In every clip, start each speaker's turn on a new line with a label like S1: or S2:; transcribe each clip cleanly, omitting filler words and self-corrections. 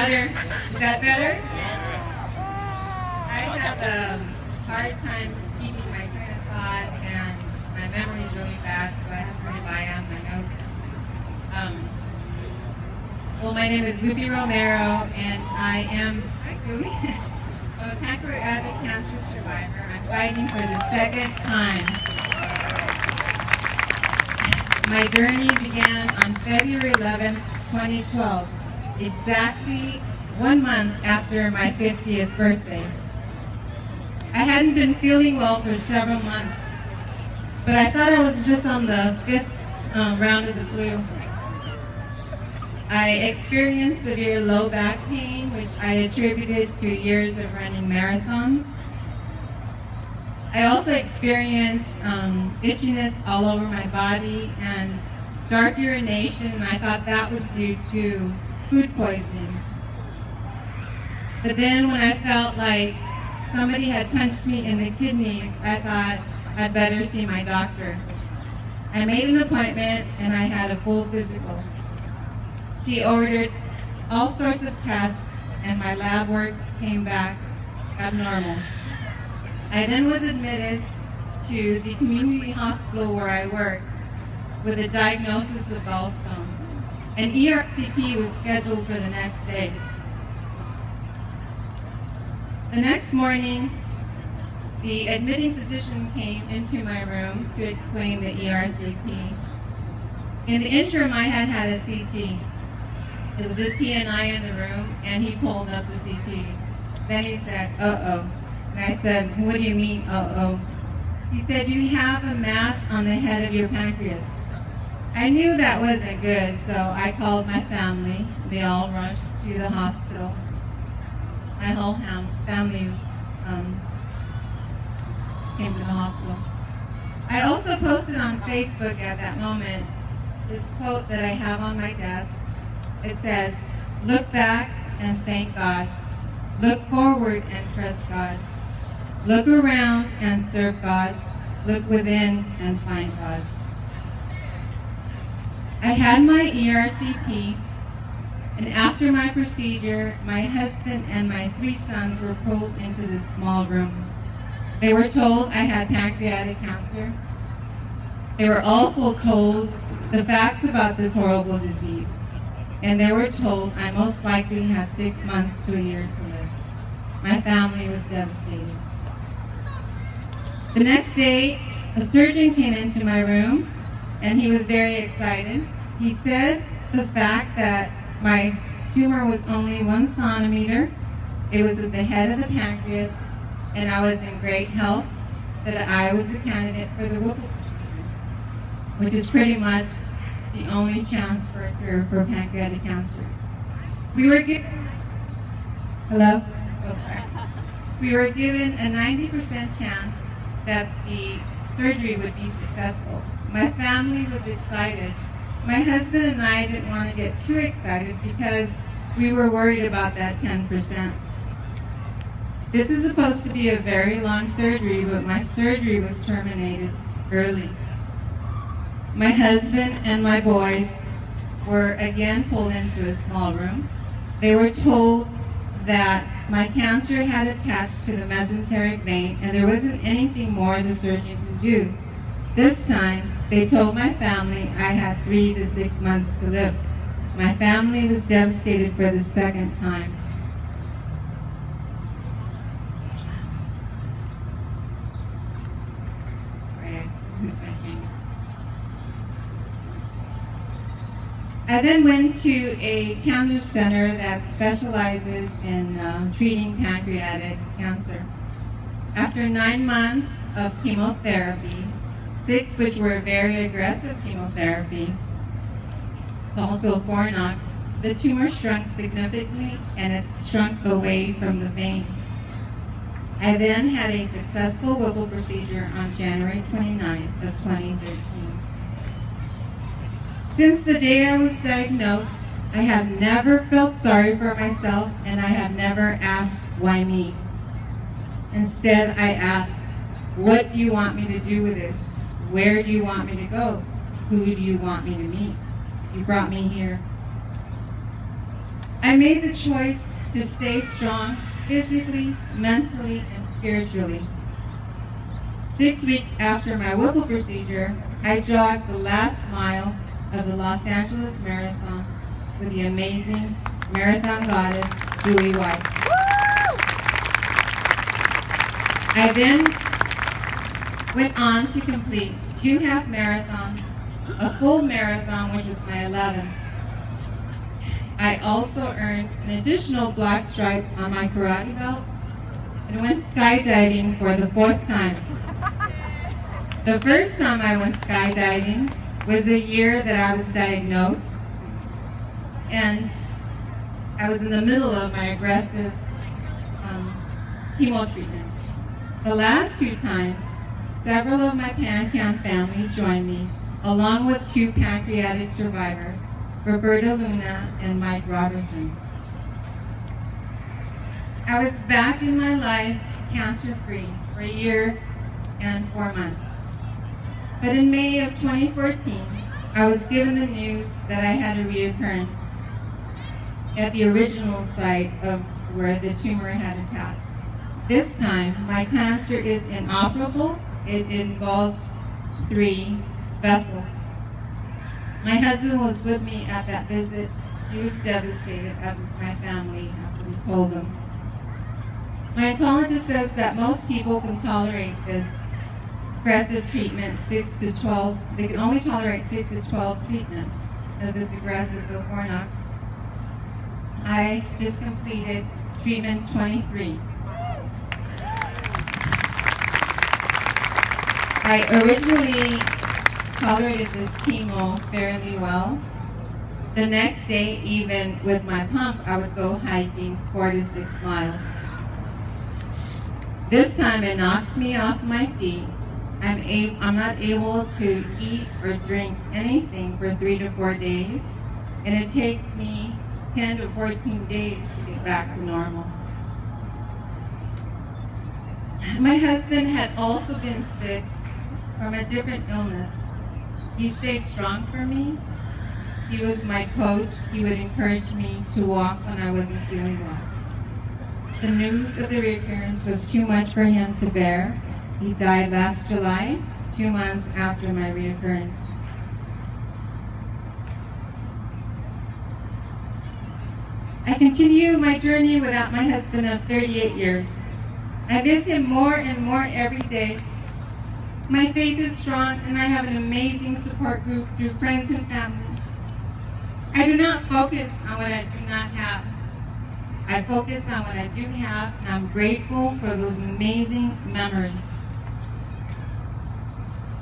S1: louder. Is that better? I have a hard time keeping my train of thought, and my memory is really bad, so I have to rely on my notes. Well, my name is Lupe Romero, and I am actually a pancreatic cancer survivor. I'm fighting for the second time. My journey began on February 11, 2012, exactly 1 month after my 50th birthday. I hadn't been feeling well for several months, but I thought I was just on the 5th round of the flu. I experienced severe low back pain, which I attributed to years of running marathons. I also experienced itchiness all over my body and dark urination, and I thought that was due to food poisoning. But then when I felt like somebody had punched me in the kidneys, I thought I'd better see my doctor. I made an appointment and I had a full physical. She ordered all sorts of tests and my lab work came back abnormal. I then was admitted to the community hospital where I work with a diagnosis of gallstones. An ERCP was scheduled for the next day. The next morning, the admitting physician came into my room to explain the ERCP. In the interim, I had had a CT. It was just he and I in the room, and he pulled up the CT. Then he said, uh-oh. And I said, what do you mean, uh-oh? He said, you have a mass on the head of your pancreas. I knew that wasn't good, so I called my family. They all rushed to the hospital. My whole family came to the hospital. I also posted on Facebook at that moment this quote that I have on my desk. It says, look back and thank God. Look forward and trust God. Look around and serve God. Look within and find God. I had my ERCP, and after my procedure, my husband and my 3 sons were pulled into this small room. They were told I had pancreatic cancer. They were also told the facts about this horrible disease. And they were told I most likely had 6 months to a year to live. My family was devastated. The next day, a surgeon came into my room, and he was very excited. He said the fact that my tumor was only 1 centimeter, it was at the head of the pancreas, and I was in great health, that I was a candidate for the Whipple procedure, which is pretty much the only chance for a cure for pancreatic cancer. We were given, hello? Oh, sorry. We were given a 90% chance that the surgery would be successful. My family was excited. My husband and I didn't want to get too excited because we were worried about that 10%. This is supposed to be a very long surgery, but my surgery was terminated early. My husband and my boys were again pulled into a small room. They were told that my cancer had attached to the mesenteric vein and there wasn't anything more the surgeon could do. This time, they told my family I had 3 to 6 months to live. My family was devastated for the second time. I then went to a cancer center that specializes in treating pancreatic cancer. After 9 months of chemotherapy, 6 which were very aggressive chemotherapy, called FOLFIRINOX, the tumor shrunk significantly and it's shrunk away from the vein. I then had a successful Whipple procedure on January 29th of 2013. Since the day I was diagnosed, I have never felt sorry for myself and I have never asked, why me? Instead, I asked, what do you want me to do with this? Where do you want me to go? Who do you want me to meet? You brought me here. I made the choice to stay strong physically, mentally, and spiritually. 6 weeks after my Whipple procedure, I jogged the last mile of the Los Angeles Marathon with the amazing marathon goddess, Julie Weiss. I then went on to complete 2 half marathons, a full marathon, which was my 11th. I also earned an additional black stripe on my karate belt and went skydiving for the 4th time. The first time I went skydiving was the year that I was diagnosed, and I was in the middle of my aggressive chemo treatments. The last 2 times, several of my PanCan family joined me, along with 2 pancreatic survivors, Roberta Luna and Mike Robertson. I was back in my life cancer-free for a year and 4 months. But in May of 2014, I was given the news that I had a reoccurrence at the original site of where the tumor had attached. This time, my cancer is inoperable. It involves 3 vessels. My husband was with me at that visit. He was devastated, as was my family, after we told him. My oncologist says that most people can tolerate this aggressive treatment, 6 to 12. They can only tolerate 6 to 12 treatments of this aggressive Vilfornox. I just completed treatment 23. I originally tolerated this chemo fairly well. The next day, even with my pump, I would go hiking 4 to 6 miles. This time it knocks me off my feet. I'm not able to eat or drink anything for 3 to 4 days, and it takes me 10 to 14 days to get back to normal. My husband had also been sick from a different illness. He stayed strong for me. He was my coach. He would encourage me to walk when I wasn't feeling well. The news of the recurrence was too much for him to bear. He died last July, 2 months after my reoccurrence. I continue my journey without my husband of 38 years. I miss him more and more every day. My faith is strong, and I have an amazing support group through friends and family. I do not focus on what I do not have. I focus on what I do have, and I'm grateful for those amazing memories.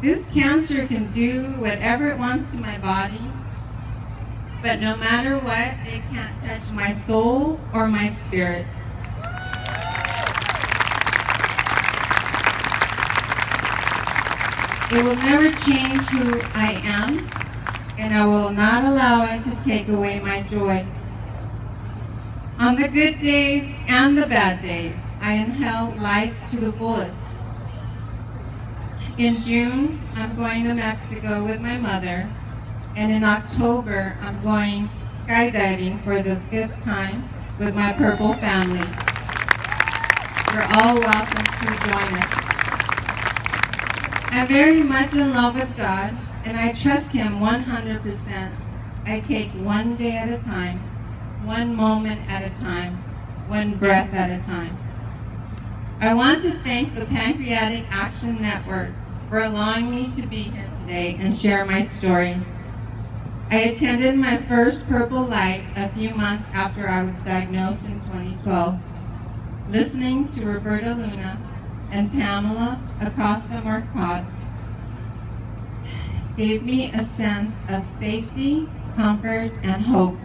S1: This cancer can do whatever it wants to my body, but no matter what, it can't touch my soul or my spirit. It will never change who I am, and I will not allow it to take away my joy. On the good days and the bad days, I inhale life to the fullest. In June, I'm going to Mexico with my mother, and in October, I'm going skydiving for the 5th time with my Purple family. You're all welcome to join us. I'm very much in love with God, and I trust Him 100%. I take one day at a time, one moment at a time, one breath at a time. I want to thank the Pancreatic Action Network for allowing me to be here today and share my story. I attended my first Purple Light a few months after I was diagnosed in 2012. Listening to Roberta Luna and Pamela Acosta-Marcotte gave me a sense of safety, comfort, and hope.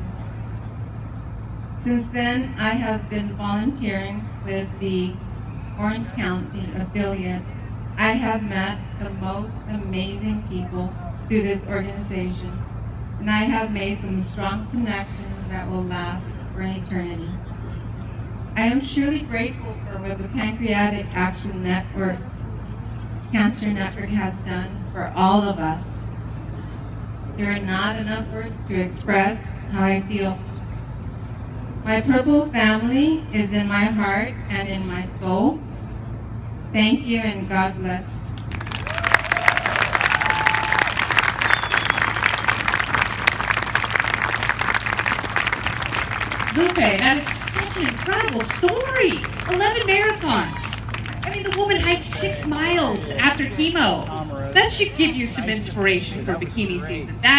S1: Since then, I have been volunteering with the Orange County affiliate. I have met the most amazing people through this organization, and I have made some strong connections that will last for an eternity. I am truly grateful for what the Pancreatic Action Network, Cancer Network has done for all of us. There are not enough words to express how I feel. My purple family is in my heart and in my soul. Thank you and God bless.
S2: Lupe, that is such an incredible story. 11 marathons. I mean, the woman hiked 6 miles after chemo. That should give you some inspiration for bikini season.